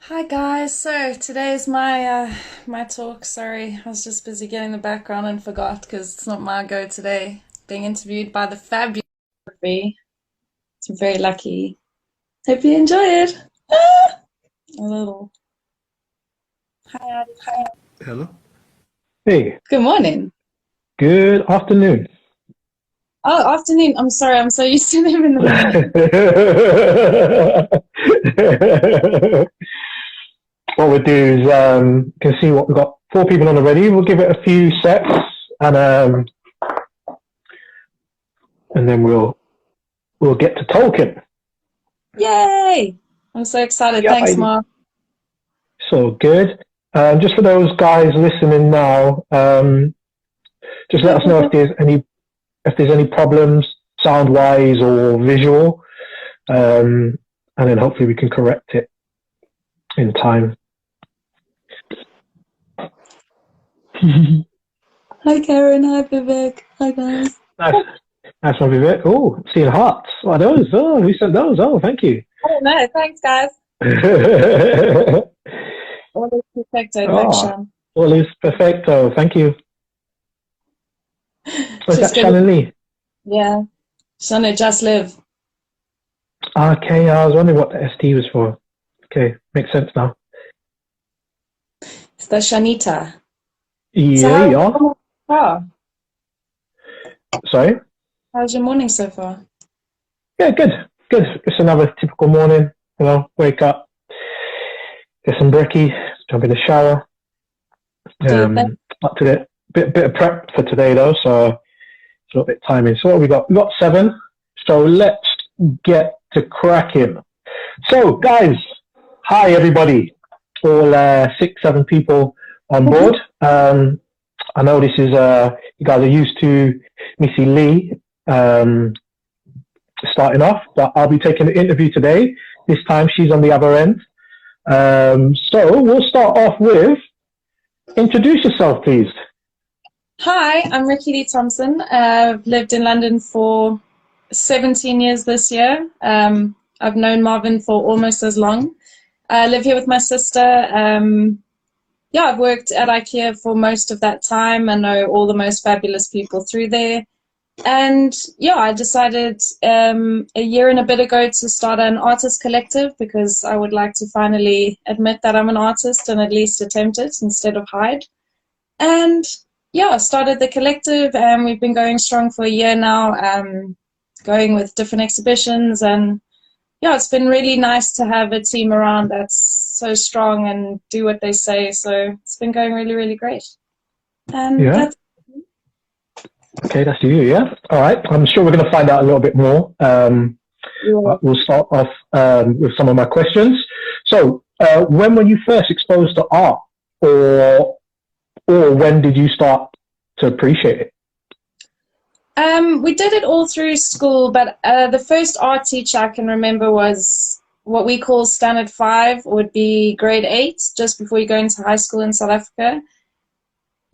Hi guys, so today's my talk. Sorry, I was just busy getting the background and forgot because it's not my go today. Being interviewed by the fabulous Rickylee. I'm very lucky. Hope you enjoy it. Ah! A little. Hi, hi. Hello. Hey, Good morning. good afternoon. Oh, afternoon. I'm sorry. I'm so used to them in the morning. What we'll do is can see what we've got. Four people on already. We'll give it a few sets and and then we'll get to talking. Yay! I'm so excited. Yeah, Thanks, Mark. so good. Just for those guys listening now, just let us know if there's any problems sound wise or visual, and then hopefully we can correct it in time. Hi, Karen. Hi, Vivek. Hi, guys. Nice. Nice one, Vivek. Oh, seeing hearts. What are those? Oh, who sent those? Oh, thank you. Oh no, thanks, guys. Always perfecto. Thanks, Oh, Sean. all is perfecto. Thank you. Was Just that gonna, Shannon Lee? yeah. Shana, just live. Okay, I was wondering what the ST was for. Okay, makes sense now. It's the Shanita. So Yeah, how's yeah. your morning so far? Sorry. How's your morning so far? Yeah, good. Good. It's another typical morning. Wake up, get some brekkie, jump in the shower. Do you think? Up to it. Bit of prep for today though, so it's a little bit timing. So what have we got? We got seven. So let's get to cracking. So guys, hi everybody. All six, seven people on board. I know this is you guys are used to Missy Lee starting off, but I'll be taking the interview today. This time she's on the other end. So we'll start off with introduce yourself, please. Hi, I'm Rickylee Thompson. I've lived in London for 17 years this year. I've known Marvin for almost as long. I live here with my sister. Yeah, I've worked at IKEA for most of that time. I know all the most fabulous people through there. And yeah, I decided a year and a bit ago to start an artist collective because I would like to finally admit that I'm an artist and at least attempt it instead of hide. And yeah, I started the collective and we've been going strong for a year now, going with different exhibitions. And yeah, it's been really nice to have a team around that's so strong and do what they say. So it's been going really, really great. And Yeah. that's Okay, that's you. Yeah. All right. I'm sure we're going to find out a little bit more. your But we'll start off with some of my questions. So, when were you first exposed to art, or when did you start to appreciate it? We did it all through school, but the first art teacher I can remember was what we call Standard 5, would be grade 8, just before you go into high school in South Africa.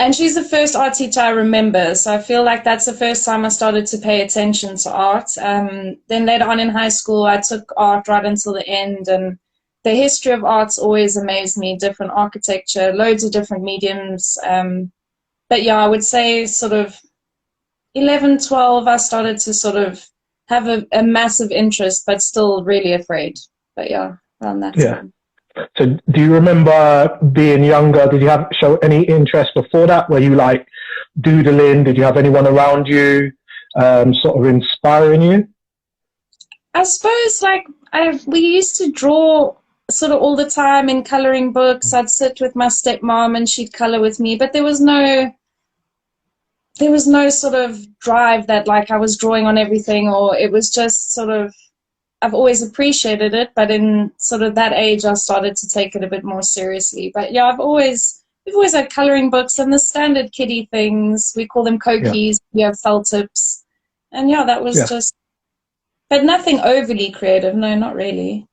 And she's the first art teacher I remember, so I feel like that's the first time I started to pay attention to art. Then later on in high school, I took art right until the end, and the history of art's always amazed me, different architecture, loads of different mediums. But yeah, I would say sort of 11, 12, I started to sort of have a massive interest, but still really afraid. But yeah, around that Yeah. time. So, do you remember being younger? Did you have show any interest before that? Were you like doodling? Did you have anyone around you, sort of inspiring you? I suppose like we used to draw sort of all the time in coloring books. I'd sit with my stepmom and she'd color with me, but there was no sort of drive that like I was drawing on everything, or it was just sort of I've always appreciated it, but in sort of that age I started to take it a bit more seriously. But yeah, we've always had coloring books and the standard kiddie things. We call them Yeah. kokies, we have felt tips. And yeah, that was Yeah. just, but nothing overly creative, no, not really.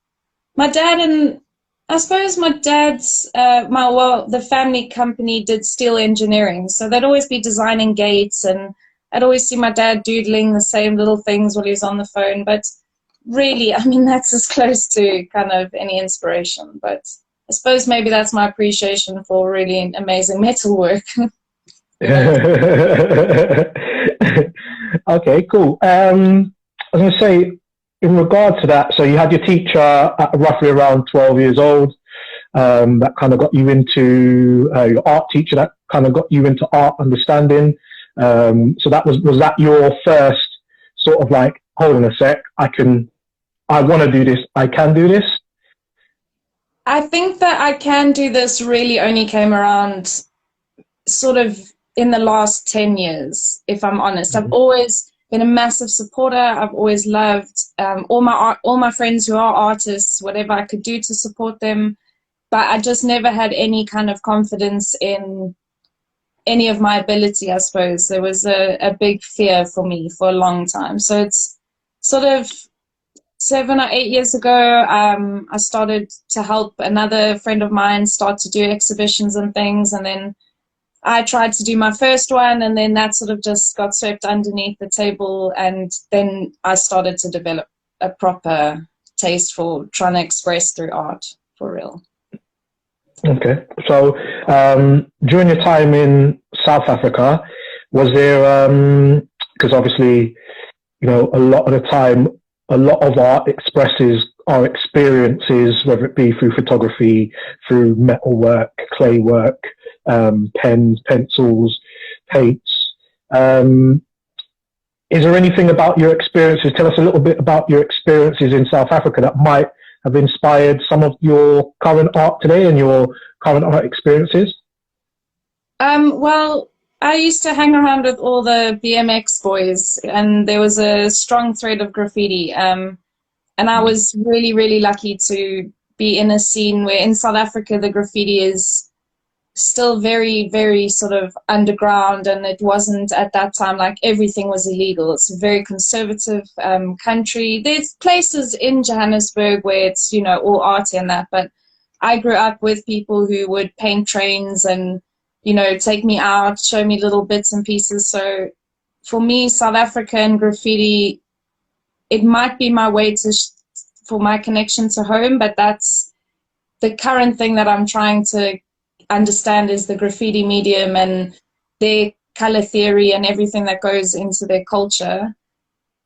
My dad and I suppose my dad's the family company did steel engineering, so they'd always be designing gates, and I'd always see my dad doodling the same little things while he was on the phone. But really, I mean, that's as close to kind of any inspiration. But suppose maybe that's my appreciation for really amazing metal work. Okay, cool. I was going to say, in regard to that, so you had your teacher at roughly around 12 years old, that kind of got you into your art teacher that kind of got you into art understanding. So that was that your first sort of like, hold on a sec, I want to do this, I can do this? I think that I can do this really only came around sort of in the last 10 years, if I'm honest. I've always been a massive supporter. I've always loved all my friends who are artists, whatever I could do to support them. But I just never had any kind of confidence in any of my ability, I suppose. There was a big fear for me for a long time. So it's sort of 7 or 8 years ago, I started to help another friend of mine start to do exhibitions and things. And then I tried to do my first one, and then that sort of just got swept underneath the table. And then I started to develop a proper taste for trying to express through art, for real. Okay. So during your time in South Africa, was there, because obviously, you know, a lot of the time, a lot of art expresses our experiences, whether it be through photography, through metalwork, clay work, pens, pencils, paints. Is there anything about your experiences? Tell us a little bit about your experiences in South Africa that might have inspired some of your current art today and your current art experiences? Well, I used to hang around with all the BMX boys, and there was a strong thread of graffiti. And I was really, really lucky to be in a scene where in South Africa, the graffiti is still very, very sort of underground, and it wasn't at that time like everything was illegal. It's a very conservative country. There's places in Johannesburg where it's, you know, all arty and that, but I grew up with people who would paint trains and, you know, take me out, show me little bits and pieces. So for me, South Africa and graffiti, it might be my way to for my connection to home, but that's the current thing that I'm trying to understand is the graffiti medium and their color theory and everything that goes into their culture.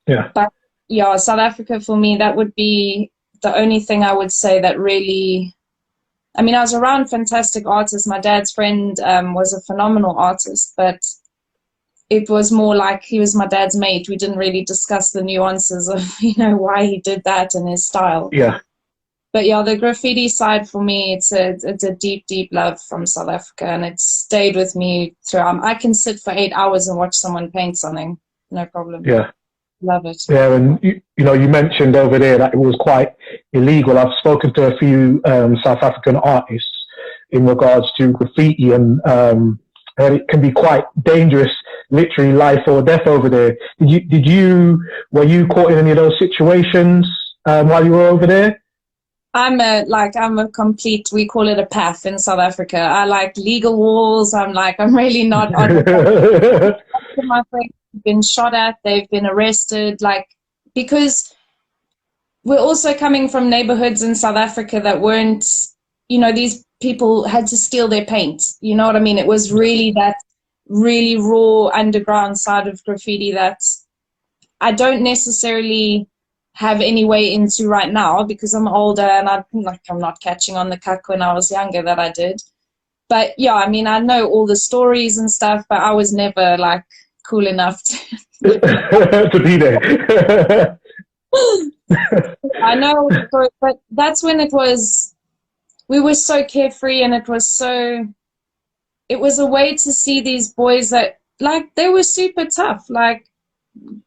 Yeah. But yeah, South Africa for me, that would be the only thing I would say that really, I mean, I was around fantastic artists. My dad's friend was a phenomenal artist, but it was more like he was my dad's mate. We didn't really discuss the nuances of, you know, why he did that and his style. Yeah. But yeah, the graffiti side for me, it's a deep, deep love from South Africa, and it's stayed with me throughout. I can sit for 8 hours and watch someone paint something, no problem. Yeah. Love it. Yeah, and you know, you mentioned over there that it was quite illegal. I've spoken to a few South African artists in regards to graffiti, and it can be quite dangerous, literally life or death over there. Were you caught in any of those situations while you were over there? I'm a complete, we call it a path in South Africa. I like legal walls. I'm really not on the my friends have been shot at, they've been arrested, because we're also coming from neighborhoods in South Africa that weren't, you know, these people had to steal their paint. You know what I mean? It was really that really raw underground side of graffiti that I don't necessarily have any way into right now because I'm older and I'm not catching on the cuck when I was younger that I did. But yeah, I mean, I know all the stories and stuff, but I was never cool enough to be there. I know, but that's when we were so carefree, and it was a way to see these boys that they were super tough.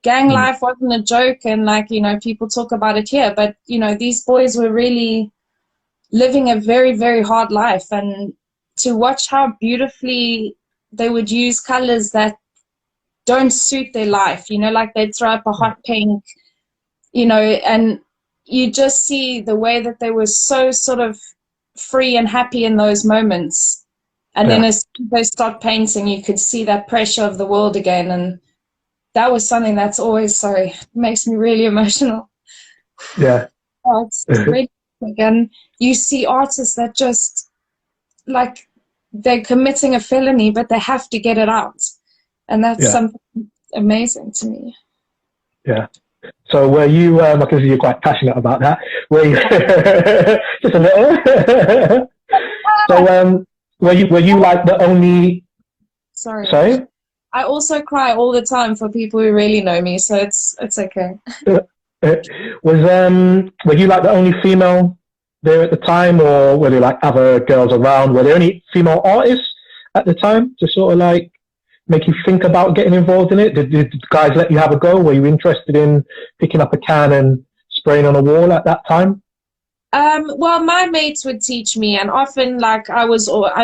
Gang life wasn't a joke, and you know, people talk about it here, but you know, these boys were really living a very, very hard life. And to watch how beautifully they would use colors that don't suit their life, you know, they'd throw up a hot pink, you know, and you just see the way that they were so sort of free and happy in those moments. And then as they start painting, you could see that pressure of the world again. And that was something that's always, makes me really emotional. Yeah. Oh, it's really And you see artists that just, like, they're committing a felony, but they have to get it out. And that's something amazing to me. Yeah. So were you, because you're quite passionate about that, were you, just a little, so were you like the only, sorry? I also cry all the time for people who really know me, so it's okay. Were you like the only female there at the time, or were there like other girls around? Were there any female artists at the time to sort of like make you think about getting involved in it? Did guys let you have a go? Were you interested in picking up a can and spraying on a wall at that time? Well, my mates would teach me, and often, like, I'm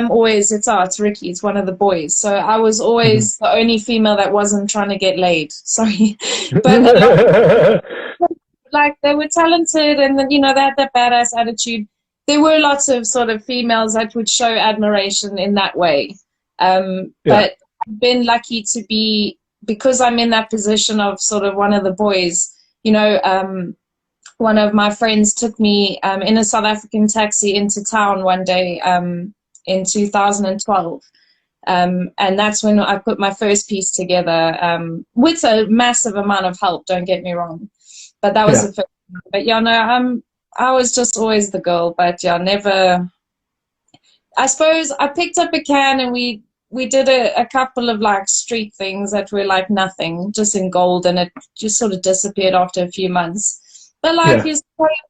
always, it's Ricky, it's one of the boys, so I was always the only female that wasn't trying to get laid. Sorry, but like they were talented, and then, you know, they had that badass attitude. There were lots of sort of females that would show admiration in that way. But I've been lucky to be, because I'm in that position of sort of one of the boys, you know, one of my friends took me in a South African taxi into town one day in 2012. And that's when I put my first piece together with a massive amount of help, don't get me wrong. But that was the first one. But yeah, no, I was just always the girl, but yeah, never. I suppose I picked up a can and we did a couple of like street things that were like nothing, just in gold, and it just sort of disappeared after a few months. But like you've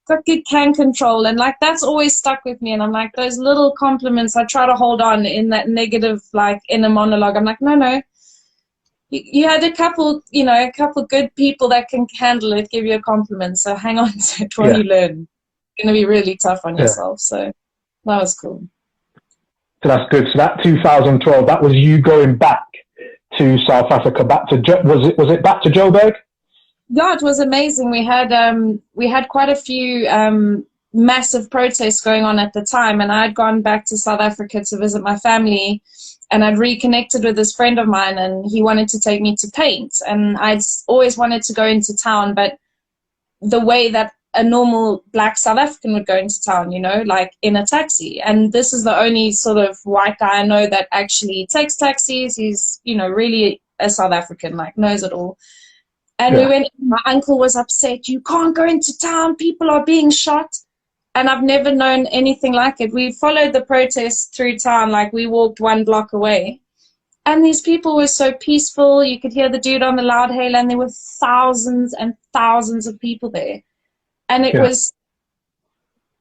got good can control, and like that's always stuck with me. And I'm like, those little compliments I try to hold on in that negative like inner monologue. I'm like, no. You had a couple good people that can handle it, give you a compliment. So hang on to it while you learn. It's going to be really tough on yourself. So that was cool. So that's good. So that 2012, that was you going back to South Africa, back to was it back to Joburg? Yeah, it was amazing. We had quite a few massive protests going on at the time, and I'd gone back to South Africa to visit my family, and I'd reconnected with this friend of mine, and he wanted to take me to paint, and I'd always wanted to go into town, but the way that a normal black South African would go into town, you know, like in a taxi. And this is the only sort of white guy I know that actually takes taxis. He's, you know, really a South African, like knows it all. And we went, my uncle was upset. You can't go into town. People are being shot. And I've never known anything like it. We followed the protests through town. Like we walked 1 block away. And these people were so peaceful. You could hear the dude on the loudhailer, and there were thousands and thousands of people there. And it was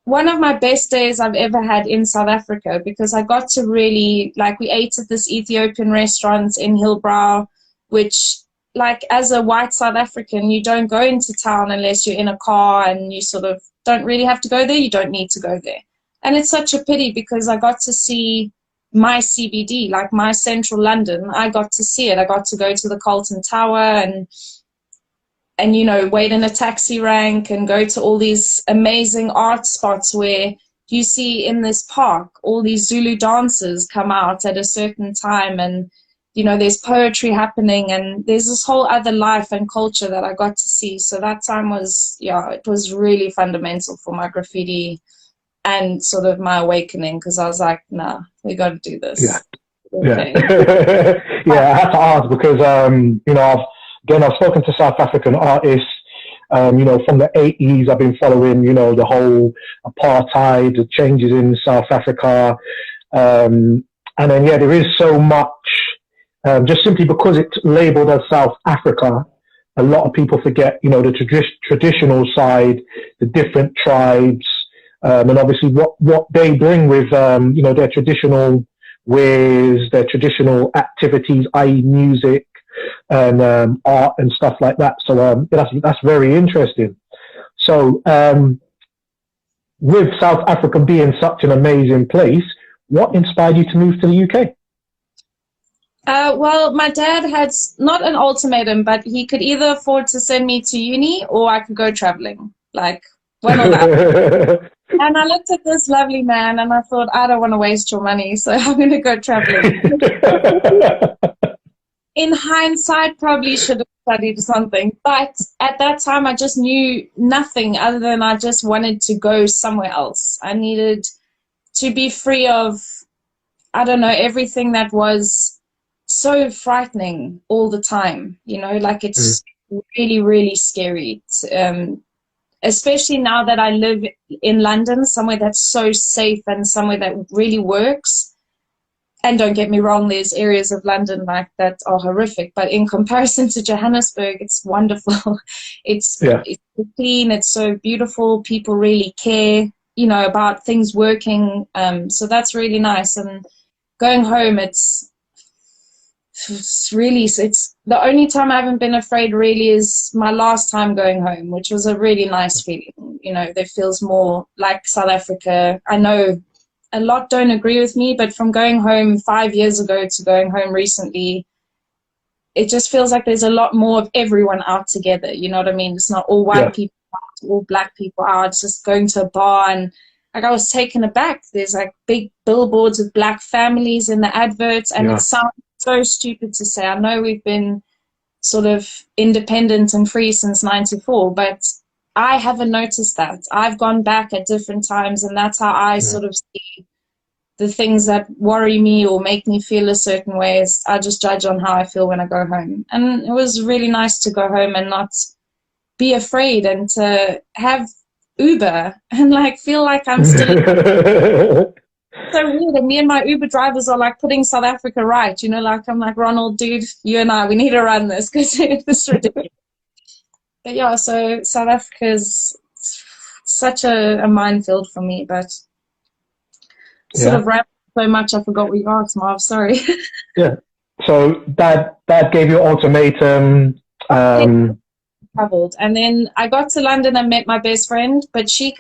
one of my best days I've ever had in South Africa, because I got to really, like, we ate at this Ethiopian restaurant in Hillbrow, which, like, as a white South African, you don't go into town unless you're in a car, and you sort of don't really have to go there. You don't need to go there. And it's such a pity, because I got to see my CBD, like my central London. I got to see it. I got to go to the Carlton Tower and you know, wait in a taxi rank and go to all these amazing art spots where you see in this park all these Zulu dancers come out at a certain time, and you know, there's poetry happening, and there's this whole other life and culture that I got to see. So that time was, it was really fundamental for my graffiti and sort of my awakening, because I was like, nah, we got to do this. I had to ask because, you know, I've spoken to South African artists, you know, from the 80s. I've been following, you know, the whole apartheid, the changes in South Africa. And then, there is so much, just simply because it's labeled as South Africa, a lot of people forget, you know, the traditional side, the different tribes, and obviously what they bring with, you know, their traditional ways, their traditional activities, i.e. music, and art and stuff like that. So that's very interesting. So with South Africa being such an amazing place, what inspired you to move to the UK? Well, my dad had not an ultimatum, but he could either afford to send me to uni or I could go traveling, like one or that. And I looked at this lovely man and I thought, I don't want to waste your money, so I'm going to go traveling. in hindsight, probably should have studied something. But at that time, I just knew nothing other than I just wanted to go somewhere else. I needed to be free of, I don't know, everything that was so frightening all the time. You know, like it's really, really scary. Especially now that I live in London, somewhere that's so safe and somewhere that really works. And don't get me wrong, there's areas of London like that are horrific, but in comparison to Johannesburg, it's wonderful. It's clean, it's so beautiful. People really care, you know, about things working. So that's really nice. And going home, it's the only time I haven't been afraid really is my last time going home, which was a really nice feeling. You know, that feels more like South Africa. I know a lot don't agree with me, but from going home 5 years ago to going home recently, it just feels like there's a lot more of everyone out together. You know what I mean? It's not all white people out, all black people out. It's just going to a bar, and like I was taken aback. There's like big billboards with black families in the adverts, and it sounds so stupid to say. I know we've been sort of independent and free since '94, but I haven't noticed that. I've gone back at different times, and that's how I sort of see the things that worry me or make me feel a certain way. Is I just judge on how I feel when I go home. And it was really nice to go home and not be afraid, and to have Uber and like feel like I'm still so weird. And me and my Uber drivers are like putting South Africa right. You know, like I'm like, Ronald, dude, you and I, we need to run this because it's ridiculous. But yeah, so South Africa is such a minefield for me, but sort of rambled so much I forgot what you asked, Marv. Sorry. Yeah. So dad gave you an ultimatum. Traveled, and then I got to London and met my best friend, but she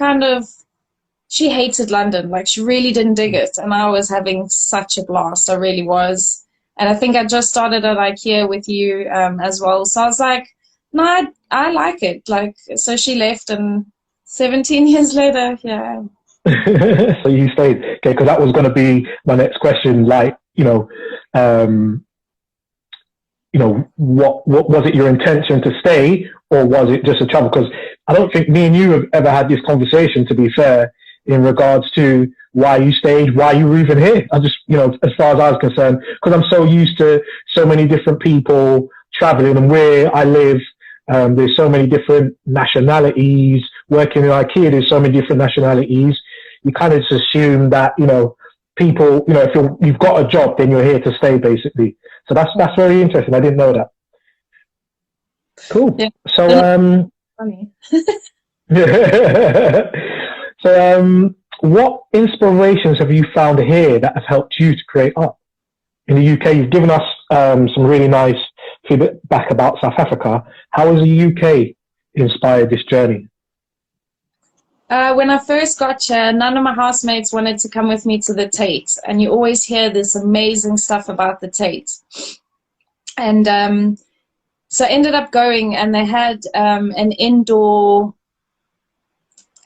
hated London. Like she really didn't dig it, and I was having such a blast. I really was, and I think I just started at IKEA with you as well. So I was like, no, I like it. Like, so she left, and 17 years later, yeah. So you stayed, okay? Because that was going to be my next question. Like, what was it your intention to stay, or was it just a travel? Because I don't think me and you have ever had this conversation, to be fair, in regards to why you stayed, why you were even here. I just, as far as I was concerned, because I'm so used to so many different people traveling, and where I live, there's so many different nationalities. Working in IKEA, there's so many different nationalities. You kind of just assume that, people, if you've got a job, then you're here to stay, basically. So that's very interesting. I didn't know that. Cool. Yeah. So, funny. So, what inspirations have you found here that have helped you to create art? In the UK, you've given us some really nice feedback about South Africa. How has the UK inspired this journey? When I first got here, none of my housemates wanted to come with me to the Tate, and you always hear this amazing stuff about the Tate. And so I ended up going, and they had an indoor,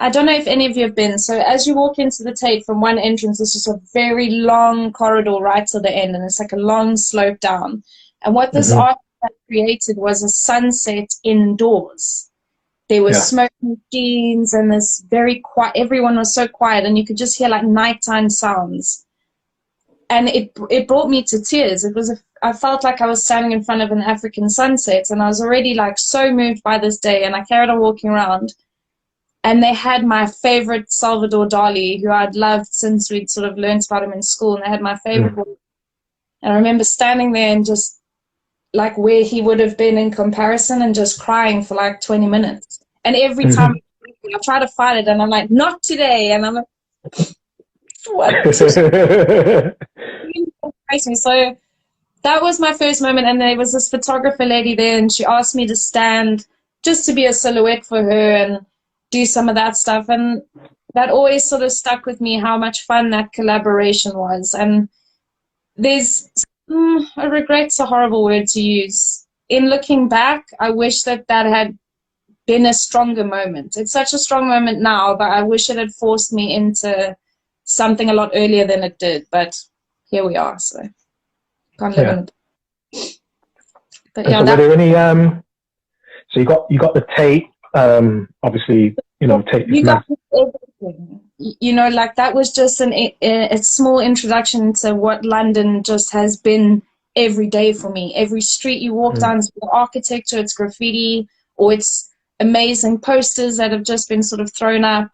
I don't know if any of you have been, so as you walk into the Tate from one entrance, it's just a very long corridor right to the end, and it's like a long slope down. And what this artist created was a sunset indoors. There were smoke machines, and this very quiet, everyone was so quiet, and you could just hear like nighttime sounds. And it brought me to tears. I felt like I was standing in front of an African sunset, and I was already like so moved by this day, and I carried on walking around. And they had my favorite Salvador Dali, who I'd loved since we'd sort of learned about him in school, and they had my favorite one. And I remember standing there and just like where he would have been in comparison, and just crying for like 20 minutes. And every time I try to fight it, and I'm like, not today. And I'm like, what? So that was my first moment. And there was this photographer lady there, and she asked me to stand just to be a silhouette for her and do some of that stuff. And that always sort of stuck with me, how much fun that collaboration was. And there's a regret's a horrible word to use. In looking back, I wish that had been a stronger moment. It's such a strong moment now, but I wish it had forced me into something a lot earlier than it did. But here we are, so can't live in it. But And yeah, so were that there any, so you got the Tate, obviously, Tate is you got massive. everything. You know, like that was just a small introduction to what London just has been every day for me. Every street you walk down, it's the architecture, it's graffiti, or it's amazing posters that have just been sort of thrown up.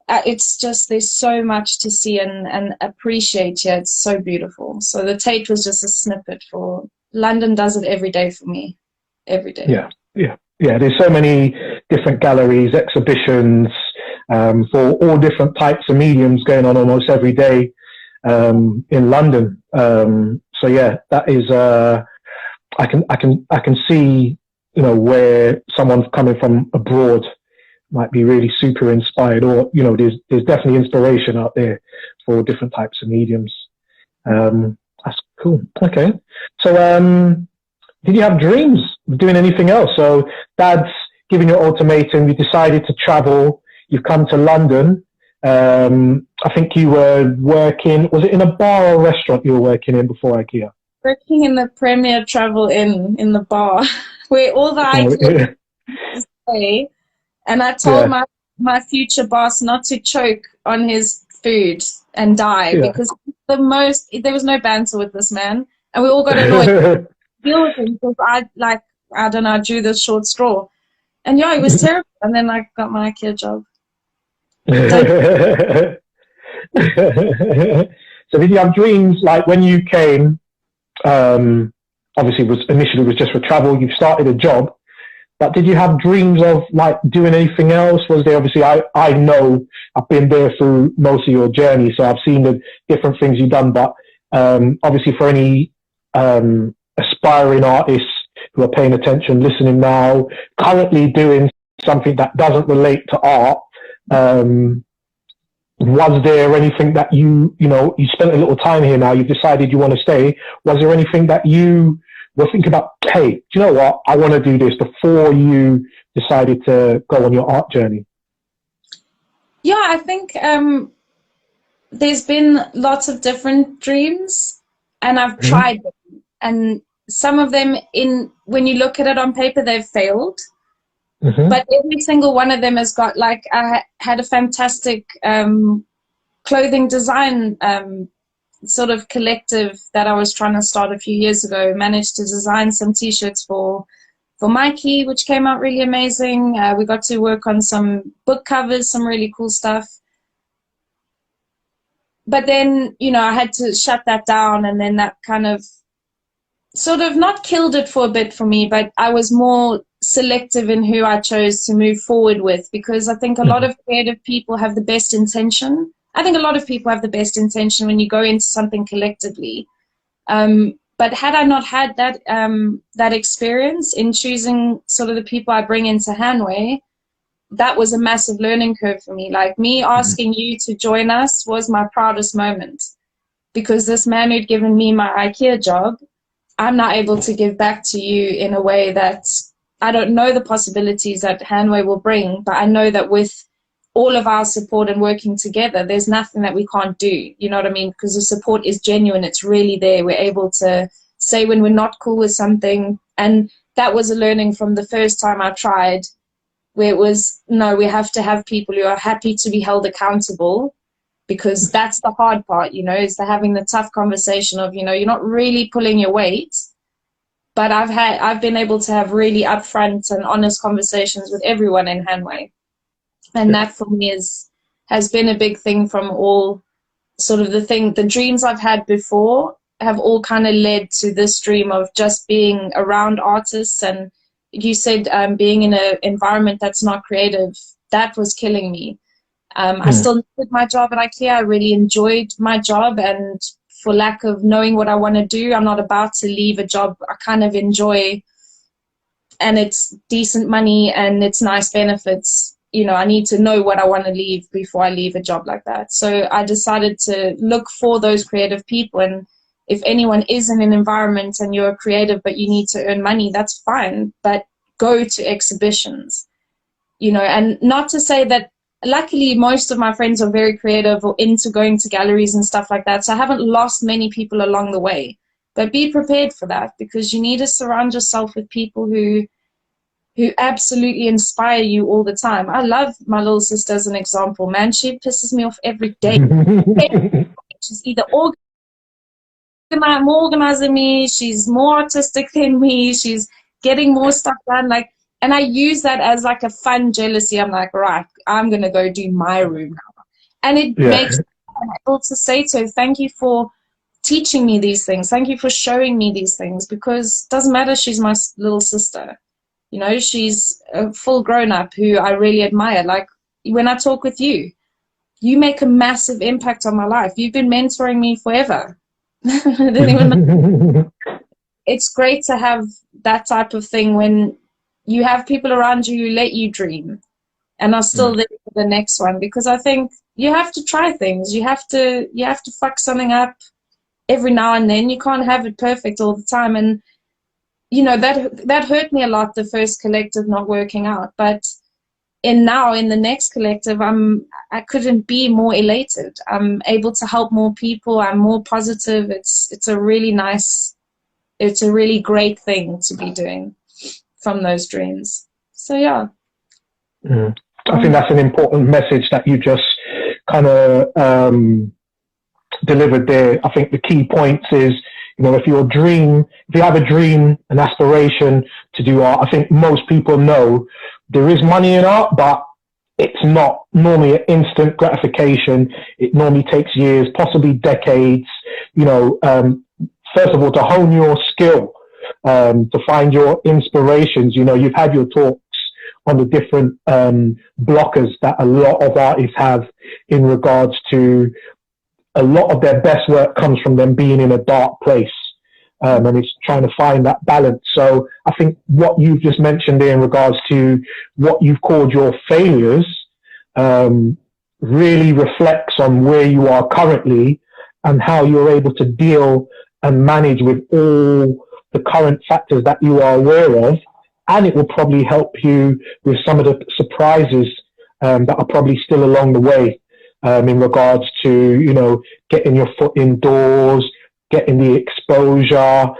It's just, there's so much to see and appreciate here. It's so beautiful. So the Tate was just a snippet for London. Does it every day for me, every day. Yeah, yeah, yeah. There's so many different galleries, exhibitions, for all different types of mediums going on almost every day in London. So yeah, that is. I can see, where someone coming from abroad might be really super inspired, or there's definitely inspiration out there for different types of mediums. That's cool. Okay, so did you have dreams of doing anything else? So Dad's giving you an ultimatum. You decided to travel. You've come to London. I think you were working. Was it in a bar or restaurant you were working in before IKEA? Working in the Premier Travel Inn in the bar, where all the Oh, IKEA stay. And I told yeah, my future boss not to choke on his food and die, yeah. because there was no banter with this man, and we all got annoyed to deal with him because I don't know, I drew this short straw, and yeah, it was terrible. And then I got my IKEA job. So did you have dreams like when you came? Obviously, initially was just for travel. You've started a job. But did you have dreams of like doing anything else? Was there, obviously, I know I've been there through most of your journey, so I've seen the different things you've done. But obviously, for any aspiring artists who are paying attention, listening now, currently doing something that doesn't relate to art, was there anything that you spent a little time here now, you've decided you want to stay. Was there anything that you were thinking about, hey, do you know what, I want to do this, before you decided to go on your art journey? Yeah, I think there's been lots of different dreams, and I've tried them. And some of them, when you look at it on paper, they've failed. But every single one of them has got, like, I had a fantastic clothing design sort of collective that I was trying to start a few years ago. Managed to design some t-shirts for Mikey, which came out really amazing. We got to work on some book covers, some really cool stuff. But then, I had to shut that down, and then that kind of sort of not killed it for a bit for me, but I was more selective in who I chose to move forward with, because I think a lot of creative people have the best intention. I think a lot of people have the best intention when you go into something collectively. But had I not had that experience in choosing sort of the people I bring into Hanway, that was a massive learning curve for me. Like, me asking you to join us was my proudest moment, because this man who'd given me my IKEA job, I'm not able to give back to you in a way that I don't know the possibilities that Hanway will bring, but I know that with all of our support and working together, there's nothing that we can't do. You know what I mean? Because the support is genuine. It's really there. We're able to say when we're not cool with something. And that was a learning from the first time I tried, where it was, no, we have to have people who are happy to be held accountable, because that's the hard part, is the having the tough conversation of, you're not really pulling your weight. But I've been able to have really upfront and honest conversations with everyone in Hanway. And that for me has been a big thing. From all sort of the dreams I've had before have all kind of led to this dream of just being around artists. And you said being in an environment that's not creative, that was killing me. I still did my job at IKEA. I really enjoyed my job, and for lack of knowing what I want to do, I'm not about to leave a job I kind of enjoy, and it's decent money and it's nice benefits. I need to know what I want to leave before I leave a job like that. So I decided to look for those creative people. And if anyone is in an environment and you're creative but you need to earn money, that's fine. But go to exhibitions, and not to say that, luckily, most of my friends are very creative or into going to galleries and stuff like that. So I haven't lost many people along the way. But be prepared for that, because you need to surround yourself with people who absolutely inspire you all the time. I love my little sister as an example, man. She pisses me off every day. She's either more organized than me, she's more artistic than me, she's getting more stuff done. Like, and I use that as like a fun jealousy. I'm like, right, I'm gonna go do my room now. And it makes me able to say to her, thank you for teaching me these things. Thank you for showing me these things, because it doesn't matter, she's my little sister. You know, she's a full grown up who I really admire. Like when I talk with you, you make a massive impact on my life. You've been mentoring me forever. I didn't even know. It's great to have that type of thing when you have people around you who let you dream and are still there for the next one, because I think you have to try things. You have to fuck something up every now and then. You can't have it perfect all the time. And you know, that hurt me a lot, the first collective not working out. But in the next collective, I couldn't be more elated. I'm able to help more people. I'm more positive. It's a really nice, it's a really great thing to be doing from those dreams. So yeah. I think that's an important message that you just kind of delivered there. I think the key points is, you know, if you have a dream, an aspiration to do art, I think most people know there is money in art, but it's not normally an instant gratification. It normally takes years, possibly decades, you know, first of all, to hone your skill, to find your inspirations. You know, you've had your talks on the different blockers that a lot of artists have in regards to a lot of their best work comes from them being in a dark place, and it's trying to find that balance. So I think what you've just mentioned there in regards to what you've called your failures really reflects on where you are currently and how you're able to deal and manage with all the current factors that you are aware of. And it will probably help you with some of the surprises that are probably still along the way. In regards to, you know, getting your foot indoors, getting the exposure,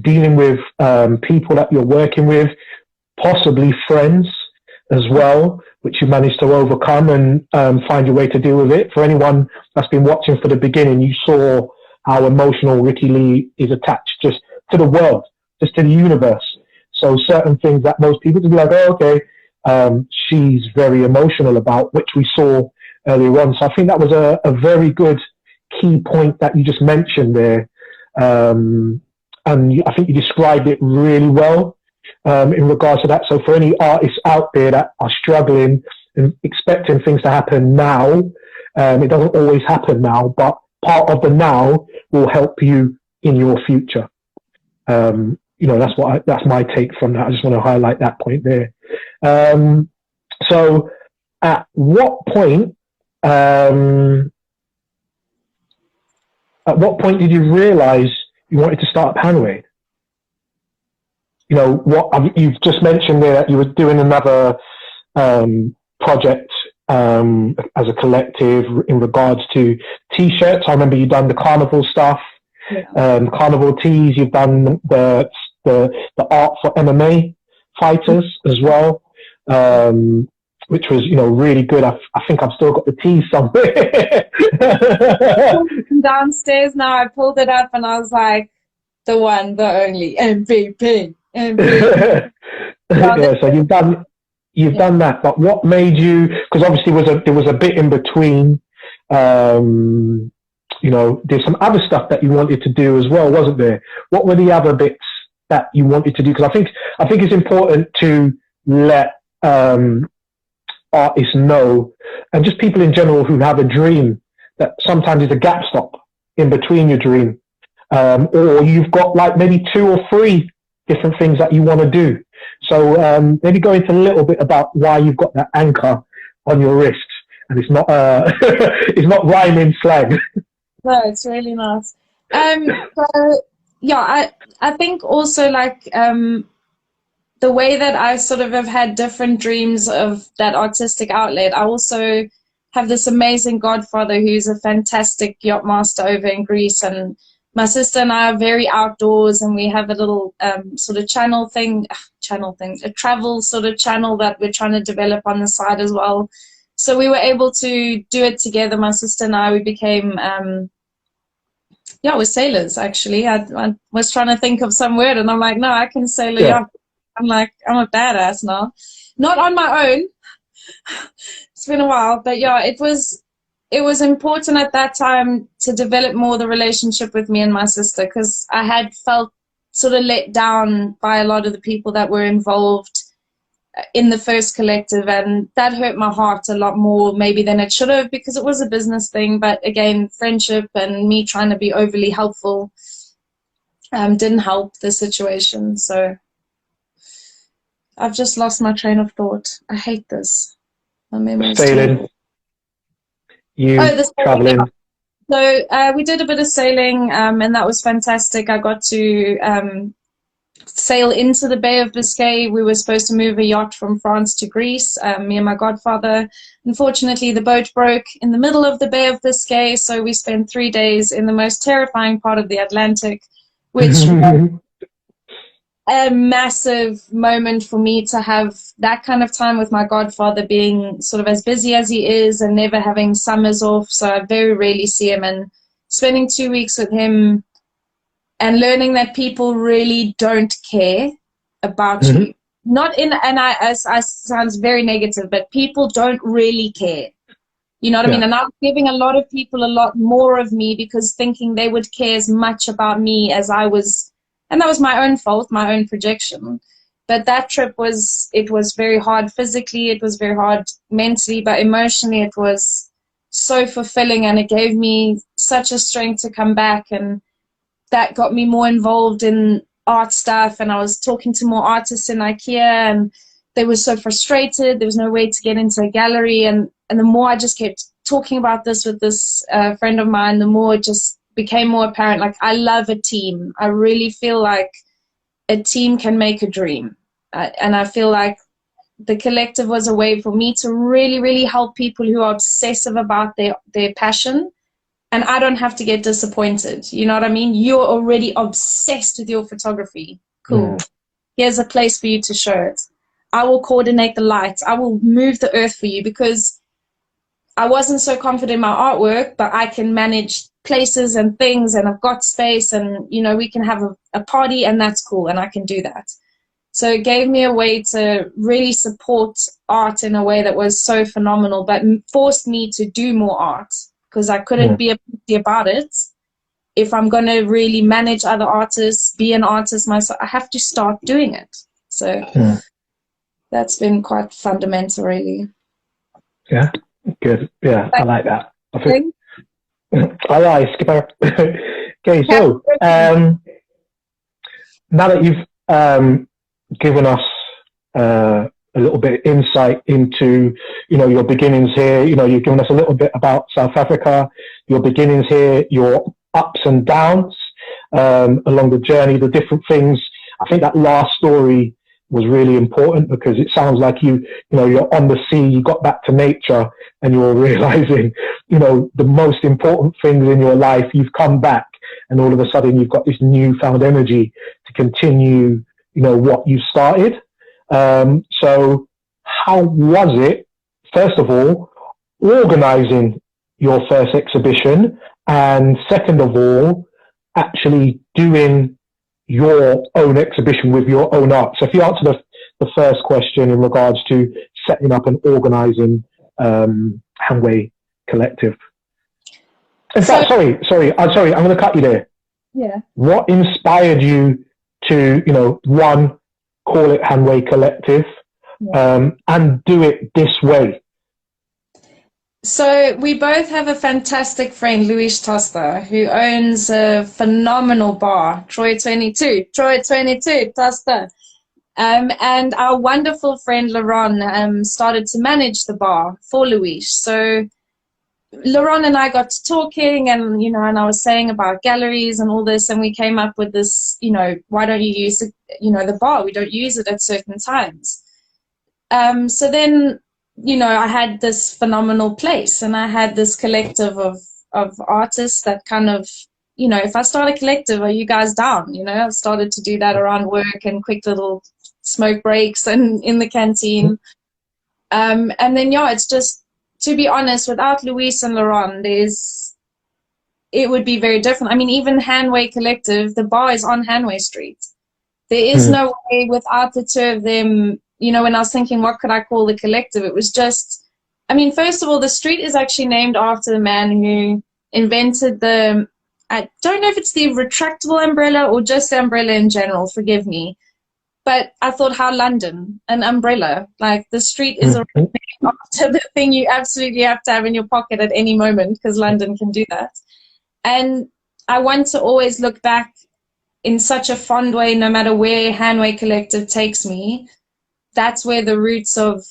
dealing with people that you're working with, possibly friends as well, which you managed to overcome and find your way to deal with it. For anyone that's been watching for the beginning, you saw how emotional Rickylee is attached just to the world, just to the universe. So certain things that most people would be like, oh, okay, she's very emotional about, which we saw earlier on. So I think that was a very good key point that you just mentioned there. And I think you described it really well in regards to that. So for any artists out there that are struggling and expecting things to happen now, it doesn't always happen now, but part of the now will help you in your future. You know, that's my take from that. I just want to highlight that point there. So at what point did you realize you wanted to start up Hanway? You know, you've just mentioned there that you were doing another project as a collective in regards to T-shirts. I remember you've done the carnival stuff, carnival tees. You've done the art for MMA fighters as well, which was, you know, really good. I think I've still got the tees somewhere. Downstairs now, I pulled it up and I was like, the one, the only MVP. Yeah, so you've done that, but what made you? Because obviously there was a bit in between. You know, there's some other stuff that you wanted to do as well, wasn't there? What were the other bits that you wanted to do? Because I think it's important to let artists know, and just people in general who have a dream, that sometimes it's a gap stop in between your dream, or you've got like maybe 2 or 3 different things that you want to do. So maybe go into a little bit about why you've got that anchor on your wrist, and it's not it's not rhyming slang. No, it's really nice. So yeah, I think also like the way that I sort of have had different dreams of that artistic outlet. I also have this amazing godfather who's a fantastic yacht master over in Greece, and my sister and I are very outdoors, and we have a little sort of a travel sort of channel that we're trying to develop on the side as well. So we were able to do it together. My sister and I, we became, we're sailors, actually. I was trying to think of some word, and I'm like, no, I can sail a yacht. I'm like, I'm a badass now. Not on my own. It's been a while, but yeah, it was important at that time to develop more the relationship with me and my sister, because I had felt sort of let down by a lot of the people that were involved in the first collective, and that hurt my heart a lot more maybe than it should have, because it was a business thing. But again, friendship and me trying to be overly helpful didn't help the situation. So I've just lost my train of thought. I hate this. My memory's Sailing. Traveling. So we did a bit of sailing, and that was fantastic. I got to sail into the Bay of Biscay. We were supposed to move a yacht from France to Greece, me and my godfather. Unfortunately, the boat broke in the middle of the Bay of Biscay, so we spent 3 days in the most terrifying part of the Atlantic, which was a massive moment for me to have that kind of time with my godfather, being sort of as busy as he is and never having summers off. So I very rarely see him, and spending 2 weeks with him and learning that people really don't care about you. Not in, and I sounds very negative, but people don't really care. You know what I mean? And I'm giving a lot of people a lot more of me, because thinking they would care as much about me as I was. And that was my own fault, my own projection. But that trip was very hard physically, it was very hard mentally, but emotionally it was so fulfilling, and it gave me such a strength to come back. And that got me more involved in art stuff. And I was talking to more artists in IKEA, and they were so frustrated. There was no way to get into a gallery. And the more I just kept talking about this with this friend of mine, the more it just became more apparent. Like, I love a team. I really feel like a team can make a dream. And I feel like the collective was a way for me to really, really help people who are obsessive about their passion. And I don't have to get disappointed. You know what I mean? You're already obsessed with your photography. Cool. Here's a place for you to show it. I will coordinate the lights. I will move the earth for you, because I wasn't so confident in my artwork, but I can manage places and things, and I've got space, and, you know, we can have a party, and that's cool, and I can do that. So it gave me a way to really support art in a way that was so phenomenal, but forced me to do more art, because I couldn't be a pussy about it. If I'm going to really manage other artists, be an artist myself, I have to start doing it. So that's been quite fundamental, really. Yeah, good. Yeah, I like that. I think. I like Skipper. Okay, so now that you've given us a little bit of insight into, you know, your beginnings here, you know, you've given us a little bit about South Africa, your beginnings here, your ups and downs along the journey, the different things. I think that last story was really important, because it sounds like you know, you're on the sea, you got back to nature, and you're realizing, you know, the most important things in your life, you've come back, and all of a sudden you've got this newfound energy to continue, you know, what you started. So how was it, first of all, organizing your first exhibition, and second of all, actually doing your own exhibition with your own art? So if you answer the first question in regards to setting up and organizing Hanway Collective. In fact, sorry, I'm going to cut you there. Yeah. What inspired you to, you know, one, call it Hanway Collective, and do it this way? So we both have a fantastic friend, Louis Toster, who owns a phenomenal bar, Troy 22, Toster. And our wonderful friend, Laurent, started to manage the bar for Louis. So Laurent and I got to talking, and, you know, and I was saying about galleries and all this, and we came up with this, you know, why don't you use it, you know, the bar? We don't use it at certain times. So then, you know, I had this phenomenal place, and I had this collective of artists that kind of you know, if I start a collective, are you guys down? You know, I've started to do that around work and quick little smoke breaks and in the canteen. And then, yeah, it's just, to be honest, without Luis and Laurent, it would be very different. I mean, even Hanway Collective, the bar is on Hanway Street. There is no way without the two of them, you know, when I was thinking, what could I call the collective? It was just, I mean, first of all, the street is actually named after the man who invented I don't know if it's the retractable umbrella or just the umbrella in general, forgive me. But I thought, how London, an umbrella, like the street is named after the thing you absolutely have to have in your pocket at any moment, because London can do that. And I want to always look back in such a fond way, no matter where Hanway Collective takes me. That's where the roots of,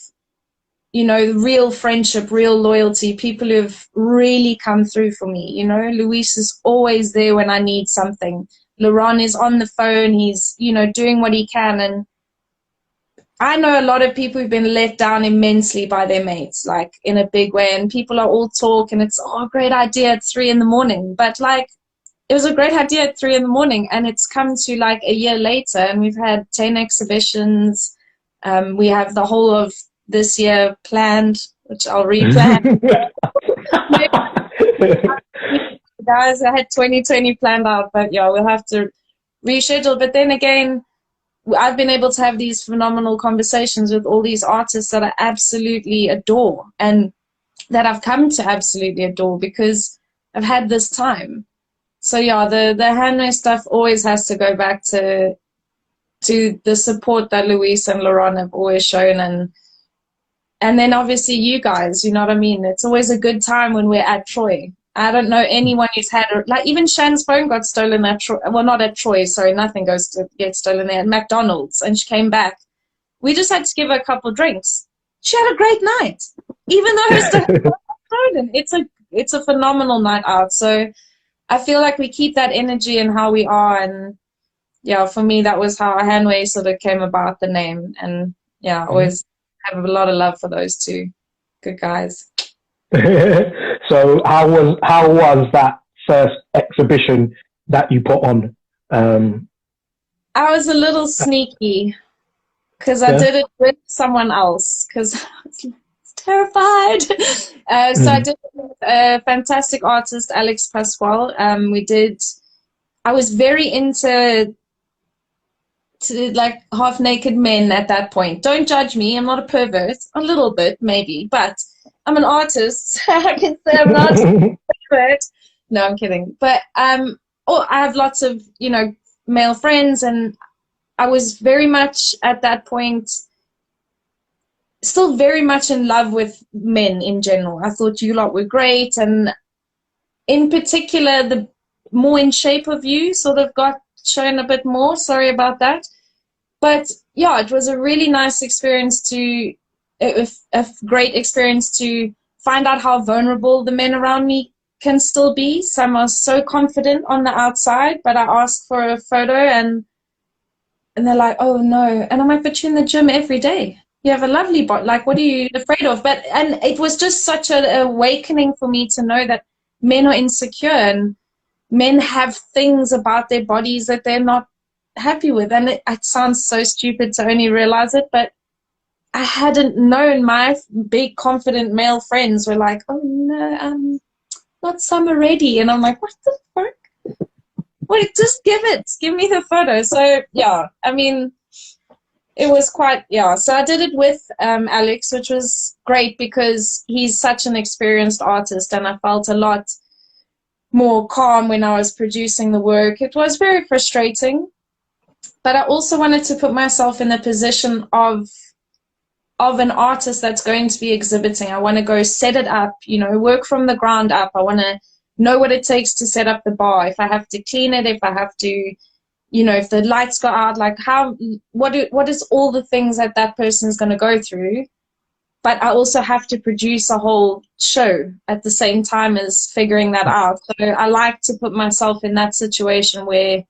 you know, real friendship, real loyalty, people who have really come through for me. You know, Luis is always there when I need something. Laurent is on the phone. He's, you know, doing what he can. And I know a lot of people who've been let down immensely by their mates, like in a big way. And people are all talk and it's, oh, great idea at 3 a.m. But like, it was a great idea at 3 a.m. and it's come to like a year later and we've had 10 exhibitions. We have the whole of this year planned, which I'll replan. Guys, I had 2020 planned out, but yeah, we'll have to reschedule. But then again, I've been able to have these phenomenal conversations with all these artists that I absolutely adore and that I've come to absolutely adore because I've had this time. So yeah, the Hanway stuff always has to go back to the support that Luis and Laurent have always shown, and then obviously you guys, you know what I mean? It's always a good time when we're at Troy. I don't know anyone who's had, like even Shan's phone got stolen at Troy. Well, not at Troy, sorry, nothing goes to get stolen there, at McDonald's, and she came back. We just had to give her a couple drinks. She had a great night, even though her stuff was stolen. It's a phenomenal night out. So I feel like we keep that energy in how we are, and yeah, for me that was how Hanway sort of came about, the name, and yeah, I always have a lot of love for those two good guys. So how was that first exhibition that you put on? I was a little sneaky because I did it with someone else because I was terrified. So I did it with a fantastic artist, Alex Pasquale. I was very into like half naked men at that point. Don't judge me. I'm not a pervert. A little bit, maybe, but I'm an artist. I can say I'm not a pervert. No, I'm kidding. But I have lots of, you know, male friends, and I was very much at that point still very much in love with men in general. I thought you lot were great, and in particular, the more in shape of you sort of got shown a bit more. Sorry about that. But yeah, it was a really nice experience a great experience to find out how vulnerable the men around me can still be. Some are so confident on the outside, but I asked for a photo and they're like, oh no. And I'm like, but you're in the gym every day. You have a lovely body. Like, what are you afraid of? And it was just such an awakening for me to know that men are insecure and men have things about their bodies that they're not happy with. And it sounds so stupid to only realize it, but I hadn't known. My big confident male friends were like, oh no, I'm not summer ready. And I'm like, what the fuck? Wait, just give me the photo. So yeah, I mean, it was quite, yeah. So I did it with Alex, which was great because he's such an experienced artist, and I felt a lot more calm when I was producing the work. It was very frustrating, but I also wanted to put myself in the position of an artist that's going to be exhibiting. I want to go set it up, you know, work from the ground up. I want to know what it takes to set up the bar. If I have to clean it, if I have to, you know, if the lights go out, like what is all the things that person is going to go through. But I also have to produce a whole show at the same time as figuring that out. So I like to put myself in that situation where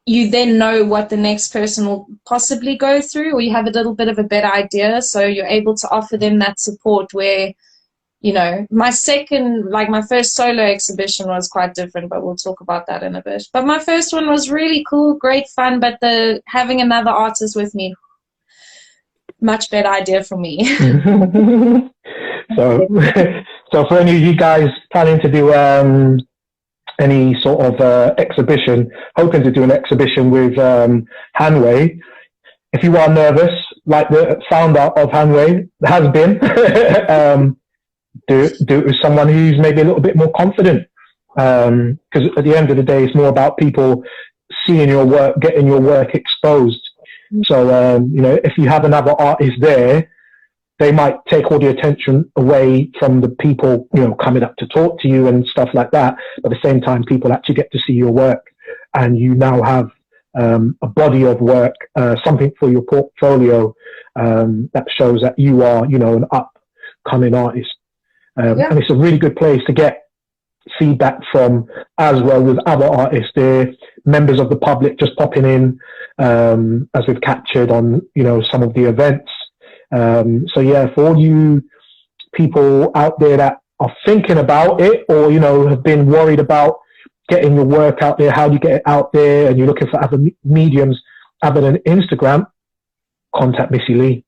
you then know what the next person will possibly go through, or you have a little bit of a better idea, so you're able to offer them that support where you know, my first solo exhibition was quite different, but we'll talk about that in a bit. But my first one was really cool, great fun, but having another artist with me, much better idea for me. So, so for any of you guys planning to do any sort of exhibition, hoping to do an exhibition with Hanway, if you are nervous, like the founder of Hanway has been, do it with someone who's maybe a little bit more confident. Because at the end of the day, it's more about people seeing your work, getting your work exposed. So, you know, if you have another artist there, they might take all the attention away from the people, you know, coming up to talk to you and stuff like that. But at the same time, people actually get to see your work, and you now have a body of work, something for your portfolio that shows that you are, you know, an upcoming artist. And it's a really good place to get feedback from, as well, with other artists there, members of the public just popping in, as we've captured on, you know, some of the events. So yeah, for all you people out there that are thinking about it, or, you know, have been worried about getting your work out there, how do you get it out there, and you're looking for other mediums other than Instagram, contact Missy Lee,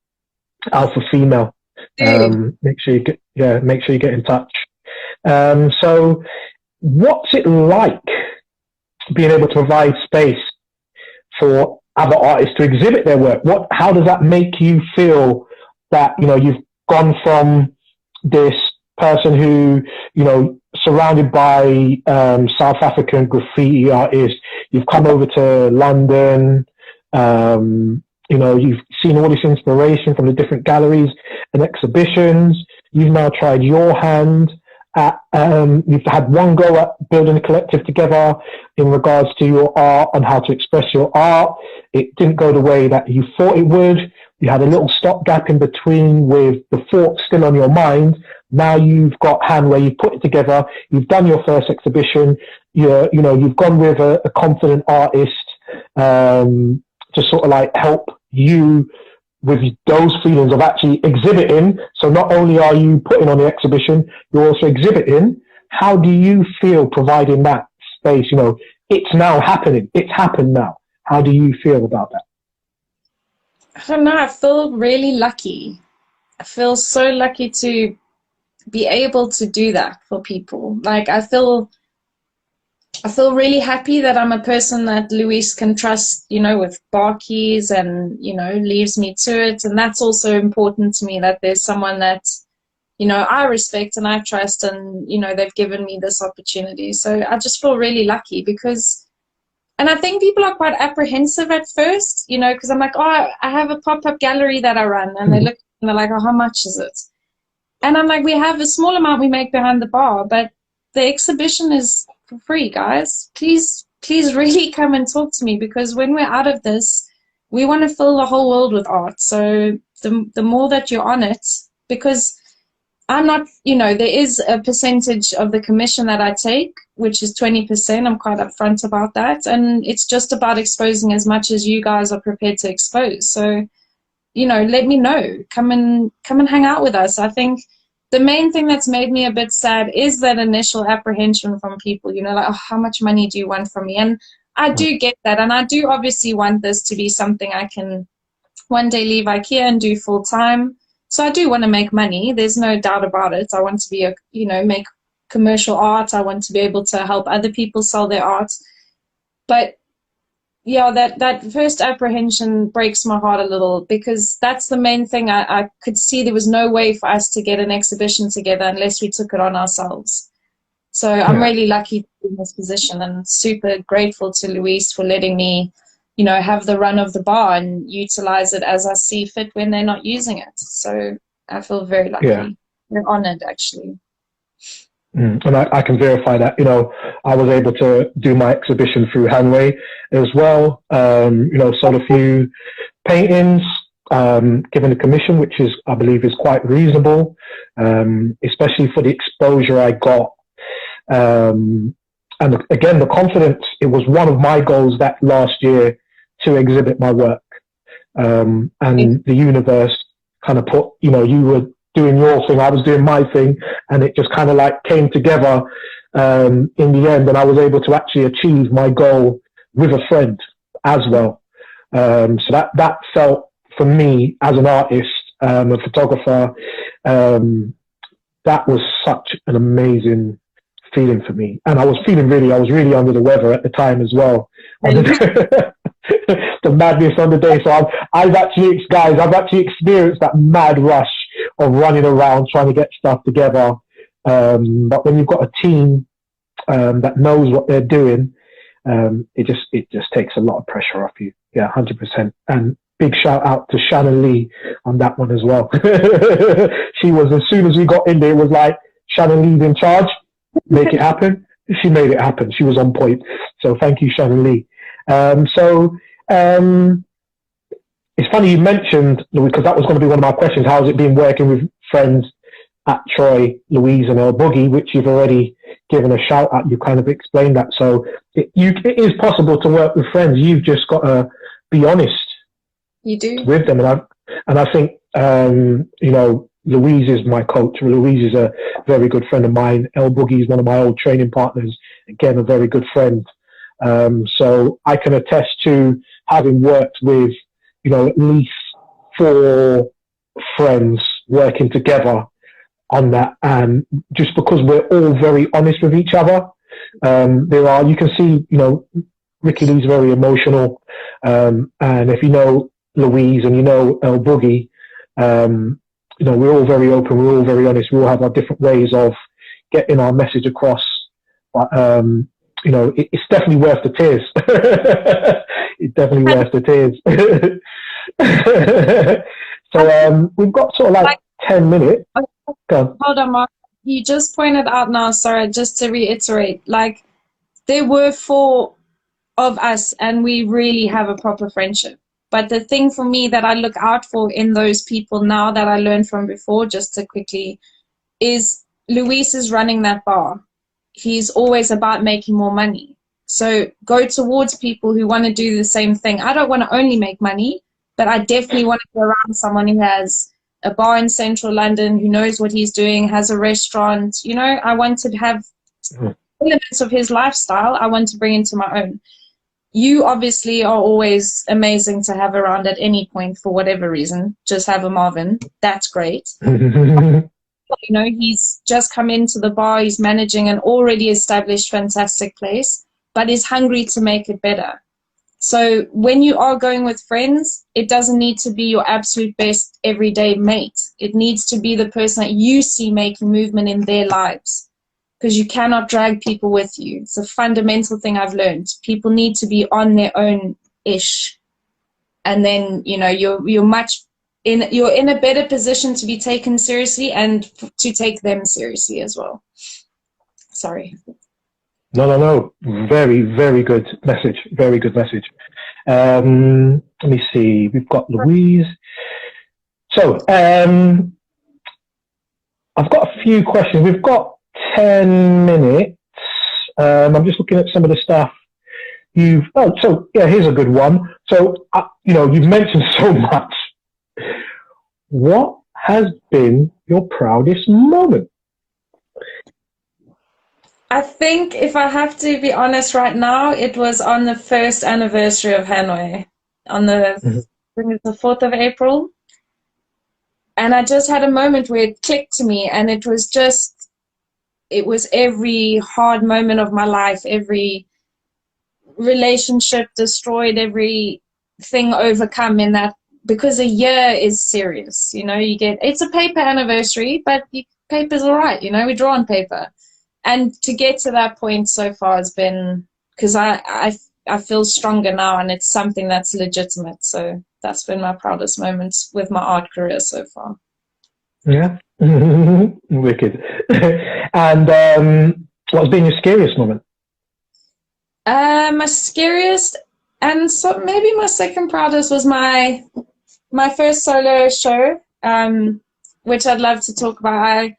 Alpha Female. Make sure you get in touch. So what's it like being able to provide space for other artists to exhibit their work? How does that make you feel that, you know, you've gone from this person who, you know, surrounded by South African graffiti artists, you've come over to London, you know, you've seen all this inspiration from the different galleries and exhibitions. You've now tried your hand at, you've had one go at building a collective together in regards to your art and how to express your art. It didn't go the way that you thought it would. You had a little stopgap in between with the thought still on your mind. Now you've got Hanway, you've put it together, you've done your first exhibition, you've gone with a confident artist to sort of like help you with those feelings of actually exhibiting. So not only are you putting on the exhibition, you're also exhibiting. How do you feel providing that space? You know, it's now happening. It's happened now. How do you feel about that? I don't know. I feel really lucky. I feel so lucky to be able to do that for people. Like, I feel really happy that I'm a person that Luis can trust, you know, with bar keys and, you know, leaves me to it. And that's also important to me, that there's someone that, you know, I respect and I trust, and, you know, they've given me this opportunity. So I just feel really lucky because, and I think people are quite apprehensive at first, you know, because I'm like, oh, I have a pop-up gallery that I run, and they look and they're like, oh, how much is it? And I'm like, we have a small amount we make behind the bar, but the exhibition is for free, guys. Please really come and talk to me, because when we're out of this, we want to fill the whole world with art. So the more that you're on it, because I'm not, you know, there is a percentage of the commission that I take, which is 20%. I'm quite upfront about that. And it's just about exposing as much as you guys are prepared to expose. So, you know, let me know. Come and hang out with us. I think the main thing that's made me a bit sad is that initial apprehension from people, you know, like, oh, how much money do you want from me? And I do get that. And I do obviously want this to be something I can one day leave IKEA and do full time. So I do want to make money. There's no doubt about it. I want to be make commercial art. I want to be able to help other people sell their art. But yeah, that first apprehension breaks my heart a little, because that's the main thing. I could see there was no way for us to get an exhibition together unless we took it on ourselves. So I'm really lucky to be in this position, and super grateful to Luis for letting me, you know, have the run of the bar and utilize it as I see fit when they're not using it. So I feel very lucky. Yeah. We're honored, actually. And I can verify that, you know, I was able to do my exhibition through Hanway as well. You know, sold a few paintings, given a commission, which is, I believe, is quite reasonable, especially for the exposure I got. And again, the confidence, it was one of my goals that last year to exhibit my work. And the universe kind of put, you know, you were doing your thing, I was doing my thing, and it just kind of like came together in the end, and I was able to actually achieve my goal with a friend as well. So that felt, for me as an artist, a photographer, that was such an amazing feeling for me. And I was really under the weather at the time as well. The madness on the day. So I've actually experienced that mad rush of running around trying to get stuff together. But when you've got a team that knows what they're doing, it just takes a lot of pressure off you. Yeah, 100%. And big shout out to Shannon Lee on that one as well. She was, as soon as we got in there, it was like, Shannon Lee's in charge, make it happen. She made it happen. She was on point. So thank you, Shannon Lee. It's funny you mentioned, because that was going to be one of my questions, how's it been working with friends at Troy, Louise and El Boogie, which you've already given a shout out. You kind of explained that. So it is possible to work with friends. You've just got to be honest. You do. With them. And I think, Louise is my coach. Louise is a very good friend of mine. El Boogie is one of my old training partners. Again, a very good friend. So I can attest to having worked with, at least 4 friends working together on that. And just because we're all very honest with each other, you can see, Rickylee's very emotional. And if you know Louise and El Boogie, we're all very open, we're all very honest, we all have our different ways of getting our message across. But, it's definitely worth the tears. It's definitely worth the tears. So we've got sort of like 10 minutes. Go on. Hold on, Mark. You just pointed out now, sorry, just to reiterate, like there were 4 of us and we really have a proper friendship. But the thing for me that I look out for in those people now that I learned from before, just to quickly, is Luis is running that bar. He's always about making more money. So go towards people who want to do the same thing. I don't want to only make money, but I definitely want to be around someone who has a bar in central London, who knows what he's doing, has a restaurant. I want to have elements of his lifestyle I want to bring into my own. You obviously are always amazing to have around at any point for whatever reason. Just have a Marvin. That's great. He's just come into the bar. He's managing an already established fantastic place, but is hungry to make it better. So when you are going with friends, it doesn't need to be your absolute best everyday mate. It needs to be the person that you see making movement in their lives, because you cannot drag people with you. It's a fundamental thing I've learned. People need to be on their own-ish. And then, you're in a better position to be taken seriously and to take them seriously as well. Sorry. No. Very, very good message. Very good message. Let me see. We've got Louise. So, I've got a few questions. We've got 10 minutes. I'm just looking at some of the stuff here's a good one. So, you've mentioned so much. What has been your proudest moment? I think if I have to be honest right now, it was on the 1st anniversary of Hanway, on I think it's the 4th of April. And I just had a moment where it clicked to me, and it was every hard moment of my life, every relationship destroyed, everything overcome in that, because a year is serious. It's a paper anniversary, but paper's all right. We draw on paper. And to get to that point so far has been, because I feel stronger now, and it's something that's legitimate. So that's been my proudest moment with my art career so far. Yeah. Wicked. And what's been your scariest moment? My scariest, and so maybe my second proudest, was my first solo show, which I'd love to talk about.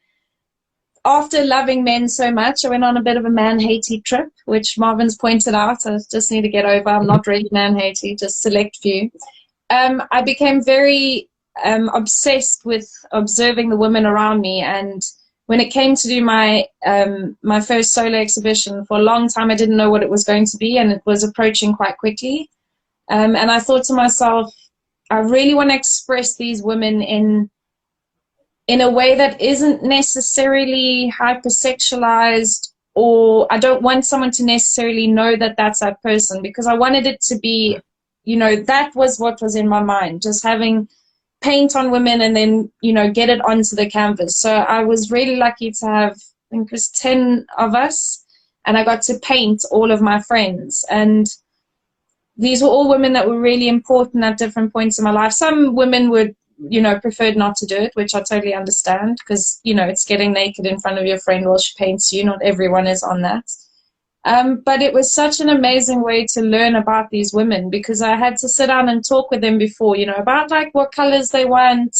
After loving men so much, I went on a bit of a man-hatey trip, which Marvin's pointed out. I just need to get over. I'm not really man-hatey, just select few. I became very obsessed with observing the women around me. And when it came to do my my first solo exhibition, for a long time I didn't know what it was going to be, and it was approaching quite quickly. And I thought to myself, I really want to express these women in a way that isn't necessarily hypersexualized, or I don't want someone to necessarily know that that's that person, because I wanted it to be, you know, that was what was in my mind, just having paint on women and then, you know, get it onto the canvas. So I was really lucky to have, I think it was 10 of us, and I got to paint all of my friends. And these were all women that were really important at different points in my life. Some women would, you know, preferred not to do it, which I totally understand, because, you know, it's getting naked in front of your friend while she paints you. Not everyone is on that. But it was such an amazing way to learn about these women, because I had to sit down and talk with them before, you know, about like what colors they want,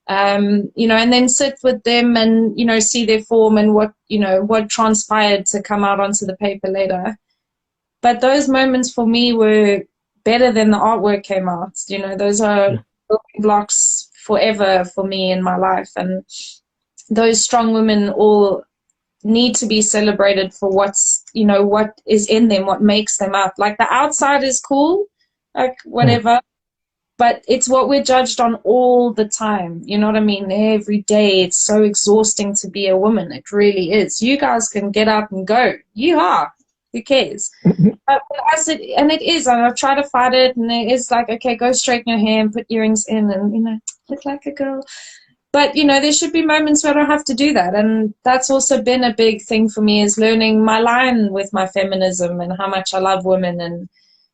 you know, and then sit with them and, you know, see their form and what, you know, what transpired to come out onto the paper later. But those moments for me were better than the artwork came out. You know, those are building blocks forever for me in my life. And those strong women all need to be celebrated for what's, you know, what is in them, what makes them up. Like the outside is cool, like whatever, but it's what we're judged on all the time. You know what I mean? Every day it's so exhausting to be a woman. It really is. You guys can get up and go. You are. Who cares? But it is, and I try to fight it, and it is like, okay, go straighten your hair and put earrings in and, you know, look like a girl. But, you know, there should be moments where I don't have to do that. And that's also been a big thing for me, is learning my line with my feminism and how much I love women, and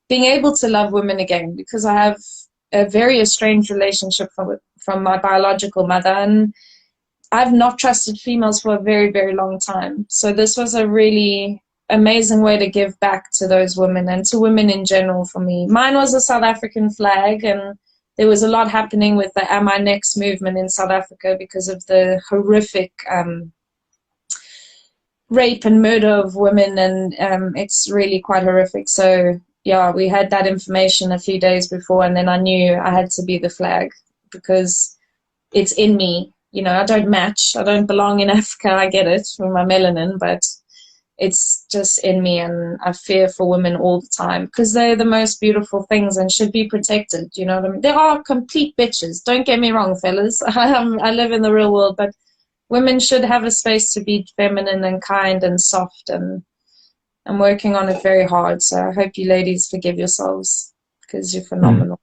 being able to love women again, because I have a very estranged relationship from my biological mother, and I've not trusted females for a very, very long time. So this was a really amazing way to give back to those women and to women in general for me. Mine was a South African flag, and there was a lot happening with the Am I Next movement in South Africa because of the horrific rape and murder of women, and it's really quite horrific. So yeah, we had that information a few days before, and then I knew I had to be the flag, because it's in me. You know, I don't match, I don't belong in Africa, I get it from my melanin, but it's just in me, and I fear for women all the time, because they're the most beautiful things and should be protected. You know what I mean? They are complete bitches. Don't get me wrong, fellas. I live in the real world, but women should have a space to be feminine and kind and soft, and I'm working on it very hard. So I hope you ladies forgive yourselves, because you're phenomenal.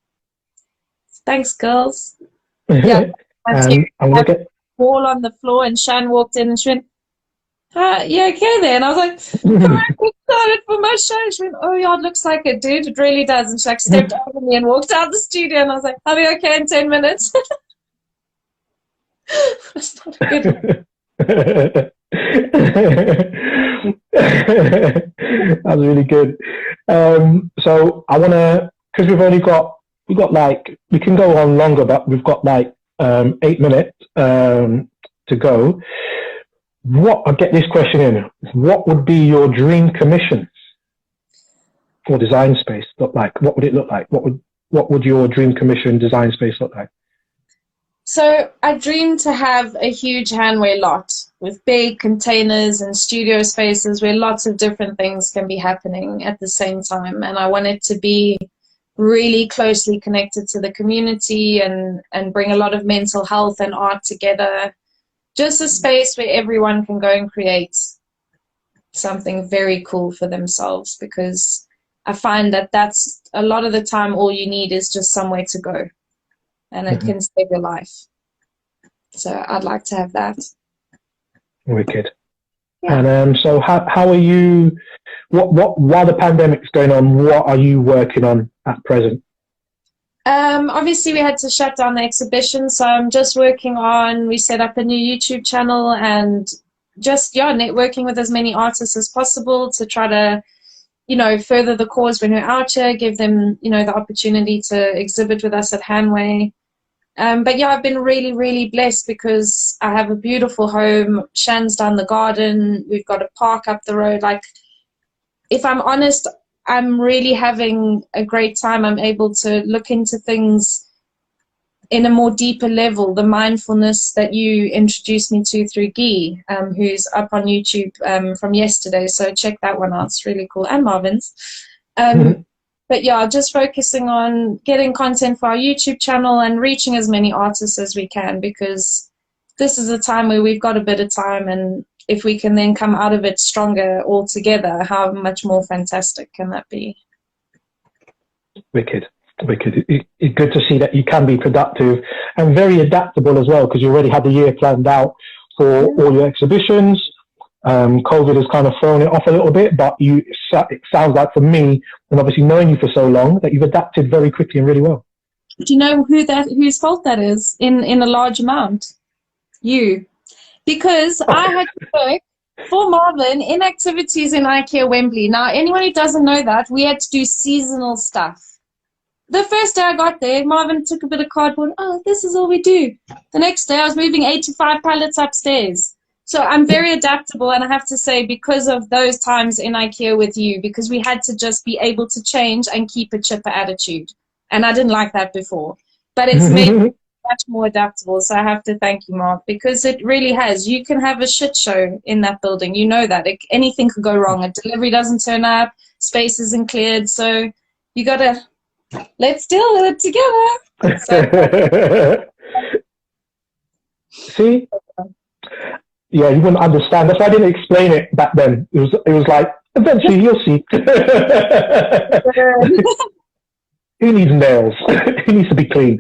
Thanks, girls. Yeah, I'm gonna get wall on the floor, and Shan walked in and she went, yeah, okay then. I was like, I'm excited for my show. She went, oh yeah, it looks like it, dude. It really does. And she like stepped over me and walked out the studio, and I was like, I'll be okay in 10 minutes. That's not good. That's really good. So I wanna, because we've got like, we can go on longer, but we've got like 8 minutes to go. I'll get this question in. What would be your dream commission for design space look like? What would it look like? What would your dream commission design space look like? So I dream to have a huge Hanway lot with big containers and studio spaces where lots of different things can be happening at the same time. And I want it to be really closely connected to the community, and bring a lot of mental health and art together. Just a space where everyone can go and create something very cool for themselves, because I find that that's a lot of the time all you need is just somewhere to go, and it can save your life. So I'd like to have that. Wicked. Yeah. And so how are you, while the pandemic's going on, what are you working on at present? Obviously we had to shut down the exhibition, so I'm just working on, we set up a new YouTube channel, and just, yeah, networking with as many artists as possible to try to, you know, further the cause when we're out here, give them, you know, the opportunity to exhibit with us at Hanway. But yeah, I've been really, really blessed, because I have a beautiful home. Shan's down the garden. We've got a park up the road. Like, if I'm honest, I'm really having a great time. I'm able to look into things in a more deeper level, the mindfulness that you introduced me to through Guy, who's up on YouTube from yesterday. So check that one out. It's really cool. And Marvin's. But yeah, just focusing on getting content for our YouTube channel and reaching as many artists as we can, because this is a time where we've got a bit of time, and if we can then come out of it stronger all together, how much more fantastic can that be? Wicked. It's good to see that you can be productive and very adaptable as well, because you already had the year planned out for all your exhibitions. COVID has kind of thrown it off a little bit, but it sounds like, for me, and obviously knowing you for so long, that you've adapted very quickly and really well. Do you know whose fault that is in a large amount? You. Because I had to work for Marvin in activities in IKEA Wembley. Now, anyone who doesn't know that, we had to do seasonal stuff. The first day I got there, Marvin took a bit of cardboard. Oh, this is all we do. The next day, I was moving 85 pallets upstairs. So I'm very adaptable, and I have to say, because of those times in IKEA with you, because we had to just be able to change and keep a chipper attitude. And I didn't like that before. But it's made me much more adaptable. So I have to thank you, Mark, because it really has. You can have a shit show in that building. You know that. Anything could go wrong. A delivery doesn't turn up. Space isn't cleared. So you got to, let's deal with it together. See? Yeah, you wouldn't understand. That's why I didn't explain it back then. It was like, eventually you'll see. He needs nails. He needs to be clean.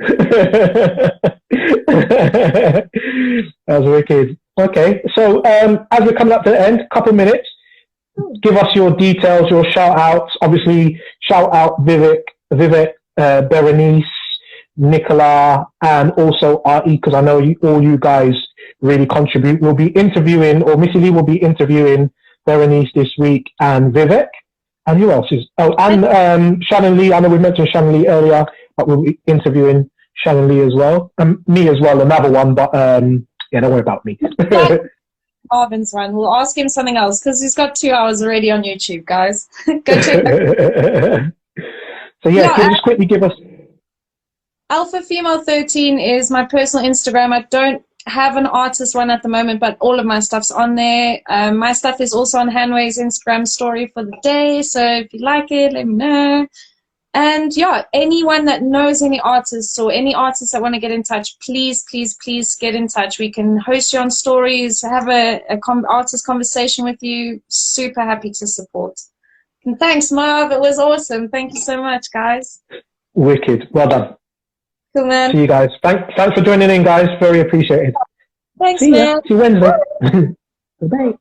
That's wicked. Okay, so as we're coming up to the end, a couple minutes, give us your details, your shout outs. Obviously, shout out Vivek, Berenice, Nicola, and also RE, because I know all you guys really contribute. We'll be interviewing, or Missy Lee will be interviewing Berenice this week, and Vivek. And who else is? Oh, and Shannon Lee. I know we mentioned Shannon Lee earlier, but we'll be interviewing Shannon Lee as well. Me as well, another one, but yeah, don't worry about me. Marvin's one. We'll ask him something else, because he's got 2 hours already on YouTube, guys. Go check that. So yeah, can you just quickly give us... Alpha Female 13 is my personal Instagram. I don't have an artist one at the moment, but all of my stuff's on there. My stuff is also on Hanway's Instagram story for the day, so if you like it, let me know. And yeah, anyone that knows any artists or any artists that want to get in touch, please get in touch. We can host you on stories, have a artist conversation with you. Super happy to support. And thanks, Marv. It was awesome. Thank you so much, guys. Wicked. Well done. Cool, man. See you guys. Thanks for joining in, guys. Very appreciated. Thanks, See man. you Wednesday. Bye.